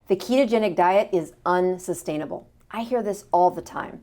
The ketogenic diet is unsustainable. I hear this all the time.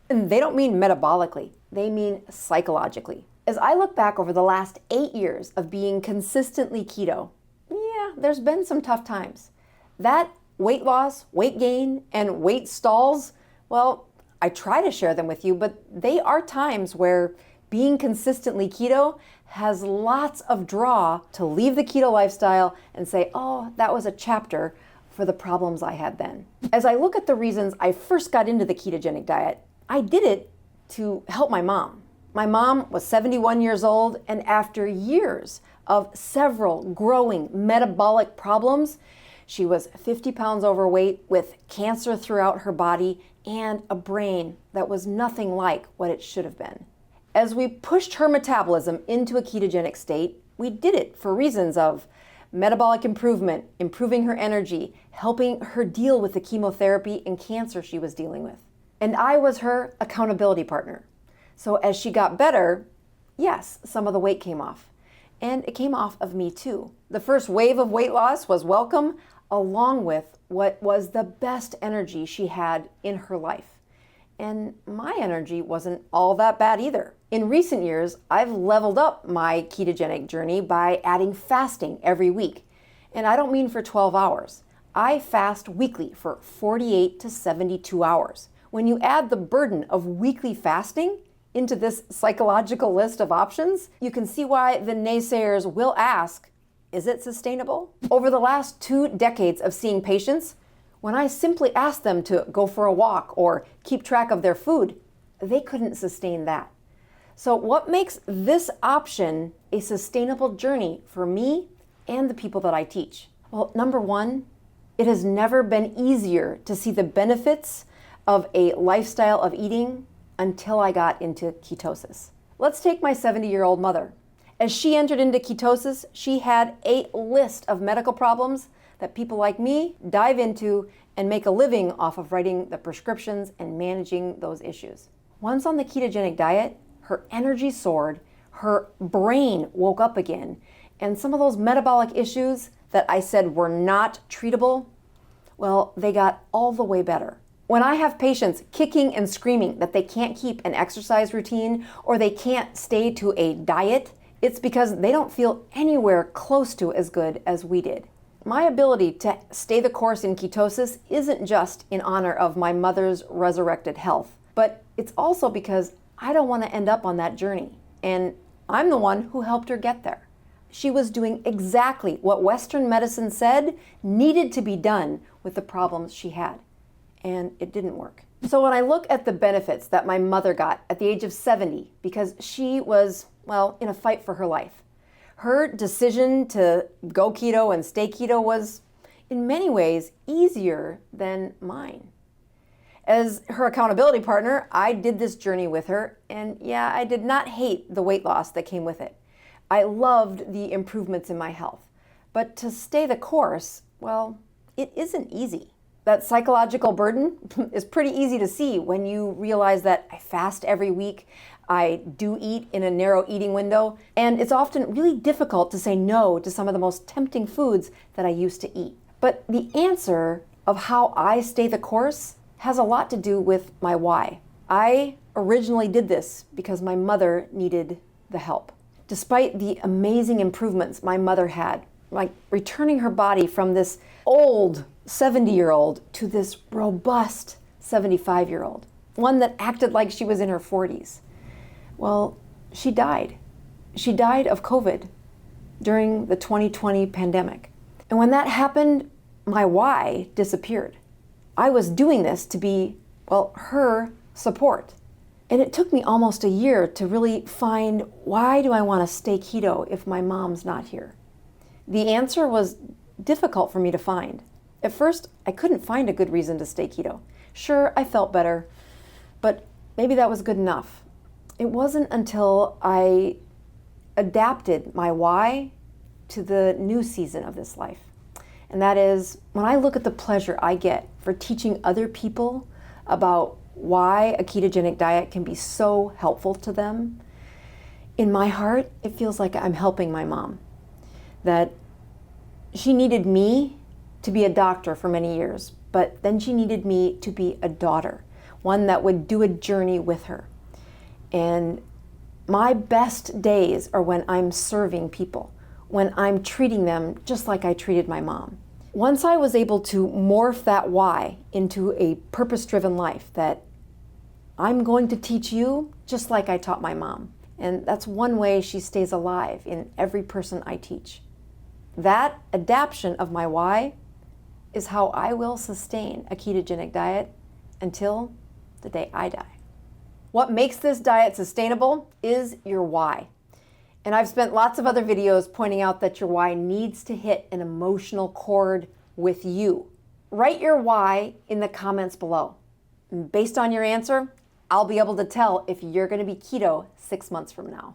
And they don't mean metabolically, they mean psychologically. As I look back over the last 8 years of being consistently keto, yeah, there's been some tough times. That weight loss, weight gain, and weight stalls, well, I try to share them with you, but they are times where being consistently keto has lots of draw to leave the keto lifestyle and say, oh, that was a chapter for the problems I had then. As I look at the reasons I first got into the ketogenic diet, I did it to help my mom. My mom was 71 years old, and after years of several growing metabolic problems, she was 50 pounds overweight with cancer throughout her body and a brain that was nothing like what it should have been. As we pushed her metabolism into a ketogenic state, we did it for reasons of metabolic improvement, improving her energy, helping her deal with the chemotherapy and cancer she was dealing with. And I was her accountability partner. So as she got better, yes, some of the weight came off. And it came off of me too. The first wave of weight loss was welcome, along with what was the best energy she had in her life. And my energy wasn't all that bad either. In recent years, I've leveled up my ketogenic journey by adding fasting every week. And I don't mean for 12 hours. I fast weekly for 48 to 72 hours. When you add the burden of weekly fasting into this psychological list of options, you can see why the naysayers will ask, is it sustainable? Over the last 2 decades of seeing patients, when I simply asked them to go for a walk or keep track of their food, they couldn't sustain that. So what makes this option a sustainable journey for me and the people that I teach? Well, number one, it has never been easier to see the benefits of a lifestyle of eating until I got into ketosis. Let's take my 70-year-old mother. As she entered into ketosis, she had a list of medical problems that people like me dive into and make a living off of writing the prescriptions and managing those issues. Once on the ketogenic diet, her energy soared, her brain woke up again, and some of those metabolic issues that I said were not treatable, well, they got all the way better. When I have patients kicking and screaming that they can't keep an exercise routine or they can't stay to a diet, it's because they don't feel anywhere close to as good as we did. My ability to stay the course in ketosis isn't just in honor of my mother's resurrected health, but it's also because I don't want to end up on that journey. And I'm the one who helped her get there. She was doing exactly what Western medicine said needed to be done with the problems she had. And it didn't work. So when I look at the benefits that my mother got at the age of 70, because she was, well, in a fight for her life, her decision to go keto and stay keto was, in many ways, easier than mine. As her accountability partner, I did this journey with her, and yeah, I did not hate the weight loss that came with it. I loved the improvements in my health. But to stay the course, well, it isn't easy. That psychological burden is pretty easy to see when you realize that I fast every week, I do eat in a narrow eating window, and it's often really difficult to say no to some of the most tempting foods that I used to eat. But the answer of how I stay the course has a lot to do with my why. I originally did this because my mother needed the help. Despite the amazing improvements my mother had, like returning her body from this old 70-year-old to this robust 75-year-old, one that acted like she was in her 40s. Well, she died. She died of COVID during the 2020 pandemic. And when that happened, my why disappeared. I was doing this to be, well, her support. And it took me almost a year to really find, why do I want to stay keto if my mom's not here? The answer was difficult for me to find. At first, I couldn't find a good reason to stay keto. Sure, I felt better, but maybe that was good enough. It wasn't until I adapted my why to the new season of this life. And that is, when I look at the pleasure I get for teaching other people about why a ketogenic diet can be so helpful to them, in my heart, it feels like I'm helping my mom. That she needed me to be a doctor for many years, but then she needed me to be a daughter, one that would do a journey with her. And my best days are when I'm serving people, when I'm treating them just like I treated my mom. Once I was able to morph that why into a purpose-driven life, that I'm going to teach you just like I taught my mom. And that's one way she stays alive in every person I teach. That adaptation of my why is how I will sustain a ketogenic diet until the day I die. What makes this diet sustainable is your why. And I've spent lots of other videos pointing out that your why needs to hit an emotional chord with you. Write your why in the comments below. Based on your answer, I'll be able to tell if you're going to be keto 6 months from now.